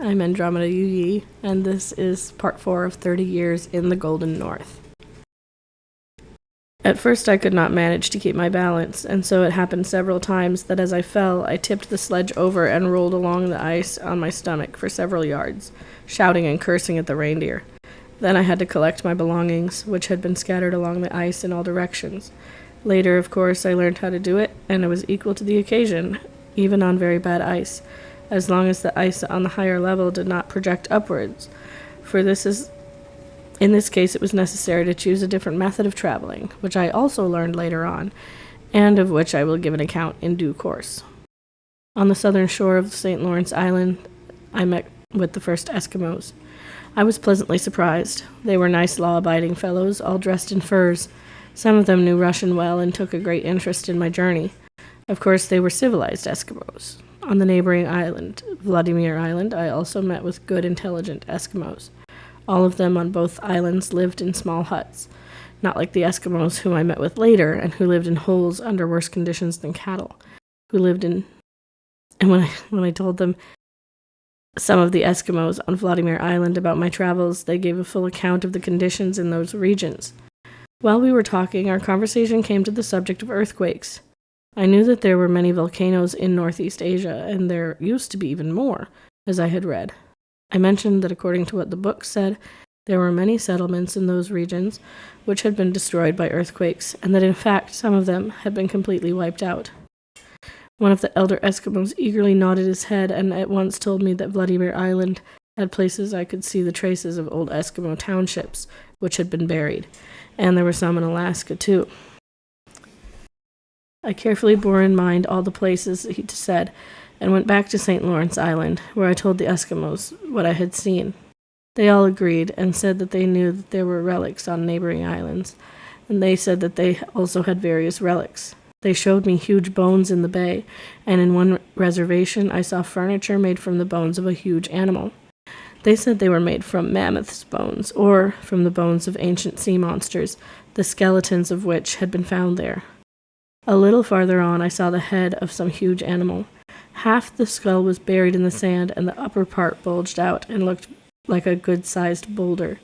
I'm Andromeda Yu, and this is part 4 of 30 Years in the Golden North. At first I could not manage to keep my balance, and so it happened several times that as I fell, I tipped the sledge over and rolled along the ice on my stomach for several yards, shouting and cursing at the reindeer. Then I had to collect my belongings, which had been scattered along the ice in all directions. Later, of course, I learned how to do it, and it was equal to the occasion, even on very bad ice, as long as the ice on the higher level did not project upwards, for in this case it was necessary to choose a different method of traveling, which I also learned later on, and of which I will give an account in due course. On the southern shore of St. Lawrence Island, I met with the first Eskimos. I was pleasantly surprised. They were nice, law-abiding fellows, all dressed in furs. Some of them knew Russian well and took a great interest in my journey. Of course, they were civilized Eskimos. On the neighboring island, Vladimir Island, I also met with good, intelligent Eskimos. All of them on both islands lived in small huts, not like the Eskimos whom I met with later and who lived in holes under worse conditions than cattle, and when I told them some of the Eskimos on Vladimir Island about my travels, they gave a full account of the conditions in those regions. While we were talking, our conversation came to the subject of earthquakes. I knew that there were many volcanoes in Northeast Asia, and there used to be even more, as I had read. I mentioned that according to what the book said, there were many settlements in those regions which had been destroyed by earthquakes, and that in fact some of them had been completely wiped out. One of the elder Eskimos eagerly nodded his head and at once told me that Vladimir Island had places I could see the traces of old Eskimo townships which had been buried, and there were some in Alaska too. I carefully bore in mind all the places he said, and went back to St. Lawrence Island, where I told the Eskimos what I had seen. They all agreed, and said that they knew that there were relics on neighboring islands, and they said that they also had various relics. They showed me huge bones in the bay, and in one reservation I saw furniture made from the bones of a huge animal. They said they were made from mammoths' bones, or from the bones of ancient sea monsters, the skeletons of which had been found there. A little farther on I saw the head of some huge animal. Half the skull was buried in the sand, and the upper part bulged out and looked like a good-sized boulder.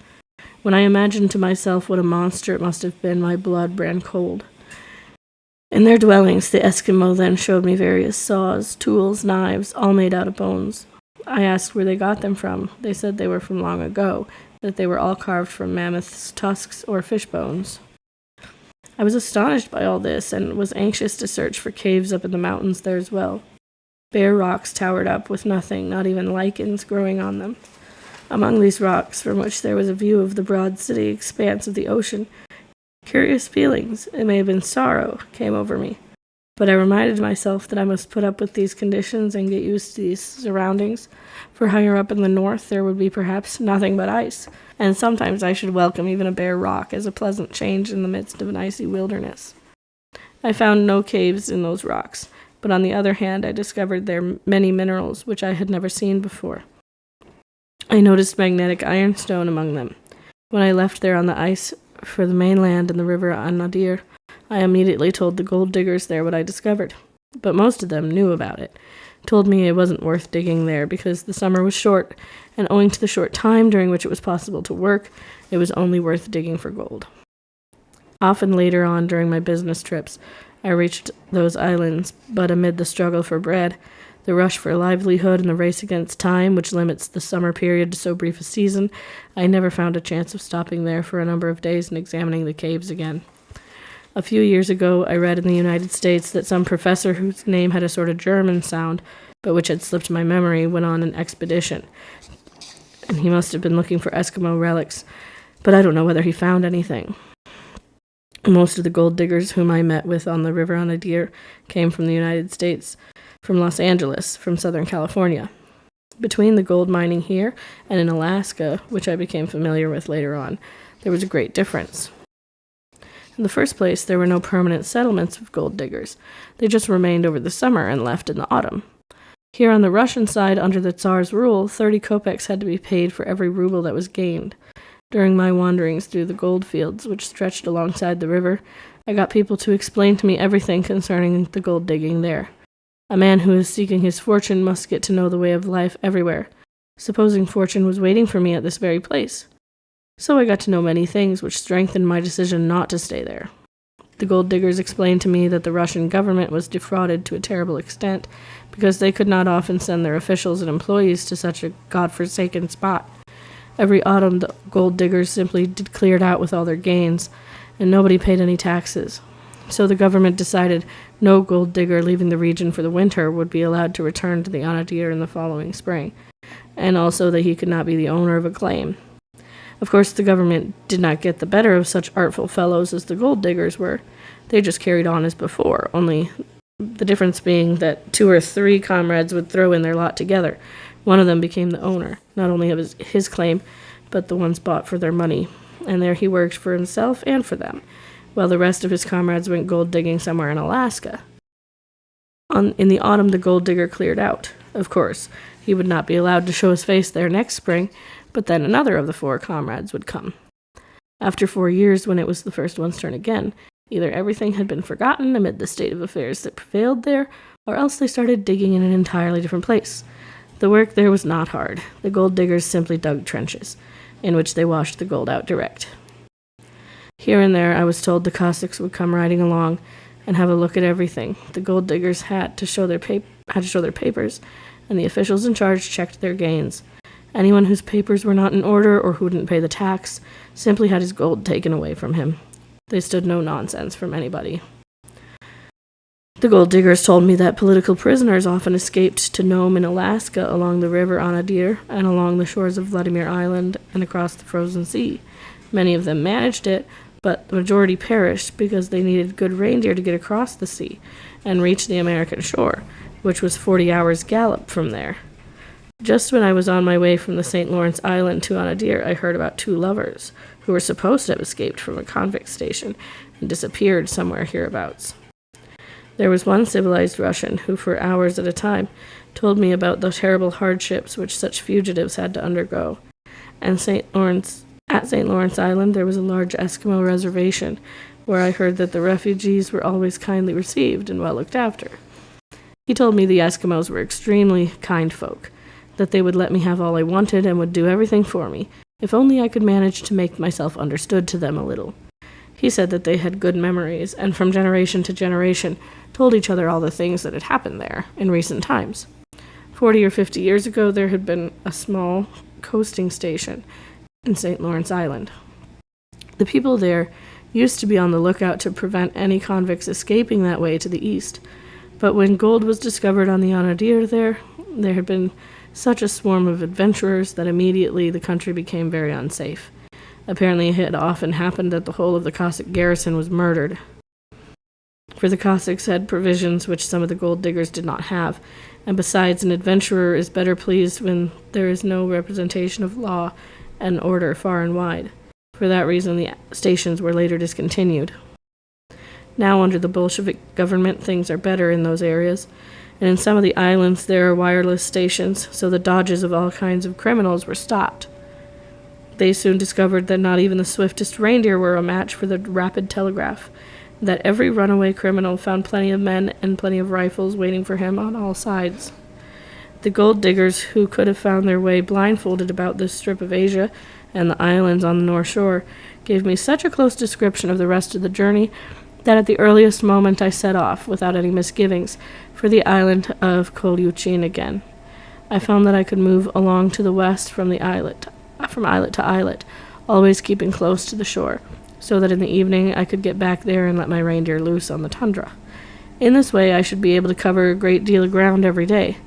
When I imagined to myself what a monster it must have been, my blood ran cold. In their dwellings, the Eskimo then showed me various saws, tools, knives, all made out of bones. I asked where they got them from. They said they were from long ago, that they were all carved from mammoths' tusks or fish bones. I was astonished by all this, and was anxious to search for caves up in the mountains there as well. Bare rocks towered up with nothing, not even lichens, growing on them. Among these rocks, from which there was a view of the broad city expanse of the ocean, curious feelings, it may have been sorrow, came over me. But I reminded myself that I must put up with these conditions and get used to these surroundings, for higher up in the north there would be perhaps nothing but ice, and sometimes I should welcome even a bare rock as a pleasant change in the midst of an icy wilderness. I found no caves in those rocks, but on the other hand I discovered there many minerals which I had never seen before. I noticed magnetic ironstone among them. When I left there on the ice for the mainland and the river Anadir, I immediately told the gold diggers there what I discovered, but most of them knew about it, told me it wasn't worth digging there because the summer was short, and owing to the short time during which it was possible to work, it was only worth digging for gold. Often later on during my business trips, I reached those islands, but amid the struggle for bread, the rush for livelihood, and the race against time, which limits the summer period to so brief a season, I never found a chance of stopping there for a number of days and examining the caves again. A few years ago, I read in the United States that some professor whose name had a sort of German sound, but which had slipped my memory, went on an expedition. And he must have been looking for Eskimo relics, but I don't know whether he found anything. Most of the gold diggers whom I met with on the river Anadir came from the United States, from Los Angeles, from Southern California. Between the gold mining here and in Alaska, which I became familiar with later on, there was a great difference. In the first place, there were no permanent settlements of gold diggers. They just remained over the summer and left in the autumn. Here on the Russian side, under the Tsar's rule, 30 kopecks had to be paid for every ruble that was gained. During my wanderings through the gold fields, which stretched alongside the river, I got people to explain to me everything concerning the gold digging there. A man who is seeking his fortune must get to know the way of life everywhere. supposing fortune was waiting for me at this very place. So I got to know many things which strengthened my decision not to stay there. The gold diggers explained to me that the Russian government was defrauded to a terrible extent because they could not often send their officials and employees to such a godforsaken spot. Every autumn, the gold diggers simply cleared out with all their gains, and nobody paid any taxes. So the government decided no gold digger leaving the region for the winter would be allowed to return to the Anadyr in the following spring, and also that he could not be the owner of a claim. Of course, the government did not get the better of such artful fellows as the gold diggers were. They just carried on as before, only the difference being that 2 or 3 comrades would throw in their lot together. One of them became the owner, not only of his claim, but the ones bought for their money, and there he worked for himself and for them, while the rest of his comrades went gold digging somewhere in Alaska. In the autumn, the gold digger cleared out. Of course, he would not be allowed to show his face there next spring, but then another of the 4 comrades would come. After 4 years, when it was the first one's turn again, either everything had been forgotten amid the state of affairs that prevailed there, or else they started digging in an entirely different place. The work there was not hard. The gold diggers simply dug trenches, in which they washed the gold out direct. Here and there, I was told the Cossacks would come riding along and have a look at everything. The gold diggers had to show their papers, and the officials in charge checked their gains. Anyone whose papers were not in order or who didn't pay the tax simply had his gold taken away from him. They stood no nonsense from anybody. The gold diggers told me that political prisoners often escaped to Nome in Alaska along the river Anadyr and along the shores of Vladimir Island and across the frozen sea. Many of them managed it, but the majority perished because they needed good reindeer to get across the sea and reach the American shore, which was 40 hours' gallop from there. Just when I was on my way from the St. Lawrence Island to Anadyr, I heard about 2 lovers who were supposed to have escaped from a convict station and disappeared somewhere hereabouts. There was one civilized Russian who, for hours at a time, told me about the terrible hardships which such fugitives had to undergo. And at St. Lawrence Island, there was a large Eskimo reservation, where I heard that the refugees were always kindly received and well looked after. He told me the Eskimos were extremely kind folk, that they would let me have all I wanted and would do everything for me, if only I could manage to make myself understood to them a little. He said that they had good memories, and from generation to generation told each other all the things that had happened there in recent times. 40 or 50 years ago, there had been a small coasting station in St. Lawrence Island. The people there used to be on the lookout to prevent any convicts escaping that way to the east, but when gold was discovered on the Anadyr there had been such a swarm of adventurers that immediately the country became very unsafe. Apparently it had often happened that the whole of the Cossack garrison was murdered, for the Cossacks had provisions which some of the gold diggers did not have, and besides, an adventurer is better pleased when there is no representation of law and order far and wide. For that reason, the stations were later discontinued. Now, under the Bolshevik government, things are better in those areas, and in some of the islands there are wireless stations, so the dodges of all kinds of criminals were stopped. They soon discovered that not even the swiftest reindeer were a match for the rapid telegraph, that every runaway criminal found plenty of men and plenty of rifles waiting for him on all sides. The gold diggers, who could have found their way blindfolded about this strip of Asia and the islands on the North Shore, gave me such a close description of the rest of the journey that at the earliest moment I set off, without any misgivings, for the island of Kolyuchin again. I found that I could move along to the west from islet to islet, always keeping close to the shore, so that in the evening I could get back there and let my reindeer loose on the tundra. In this way I should be able to cover a great deal of ground every day.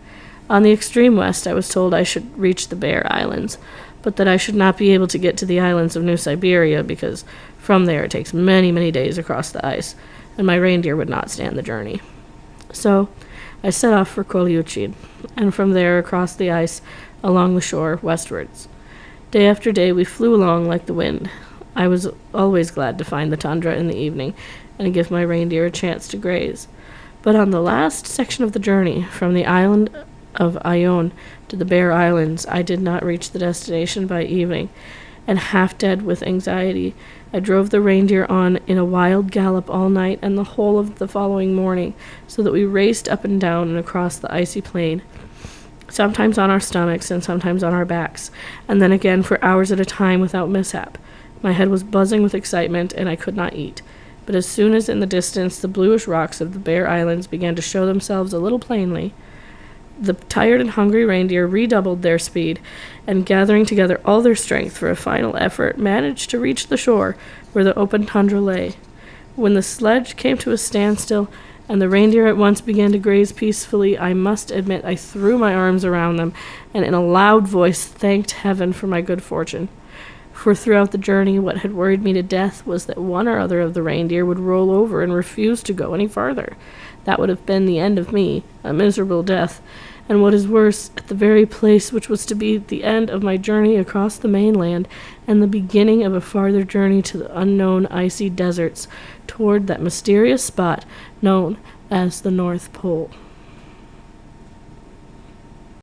On the extreme west I was told I should reach the Bear Islands, but that I should not be able to get to the islands of New Siberia, because from there it takes many, many days across the ice, and my reindeer would not stand the journey. So I set off for Kolyuchin, and from there across the ice along the shore westwards. Day after day we flew along like the wind. I was always glad to find the tundra in the evening and give my reindeer a chance to graze. But on the last section of the journey, from the island of Ione to the Bear Islands, I did not reach the destination by evening, and half dead with anxiety, I drove the reindeer on in a wild gallop all night and the whole of the following morning, so that we raced up and down and across the icy plain. sometimes on our stomachs and sometimes on our backs, and then again for hours at a time without mishap. My head was buzzing with excitement, and I could not eat. But as soon as in the distance the bluish rocks of the bare islands began to show themselves a little plainly, the tired and hungry reindeer redoubled their speed, and gathering together all their strength for a final effort, managed to reach the shore where the open tundra lay. When the sledge came to a standstill, and the reindeer at once began to graze peacefully, I must admit I threw my arms around them, and in a loud voice thanked heaven for my good fortune. For throughout the journey, what had worried me to death was that one or other of the reindeer would roll over and refuse to go any farther. That would have been the end of me, a miserable death, and what is worse, at the very place which was to be the end of my journey across the mainland, and the beginning of a farther journey to the unknown icy deserts, toward that mysterious spot known as the North Pole.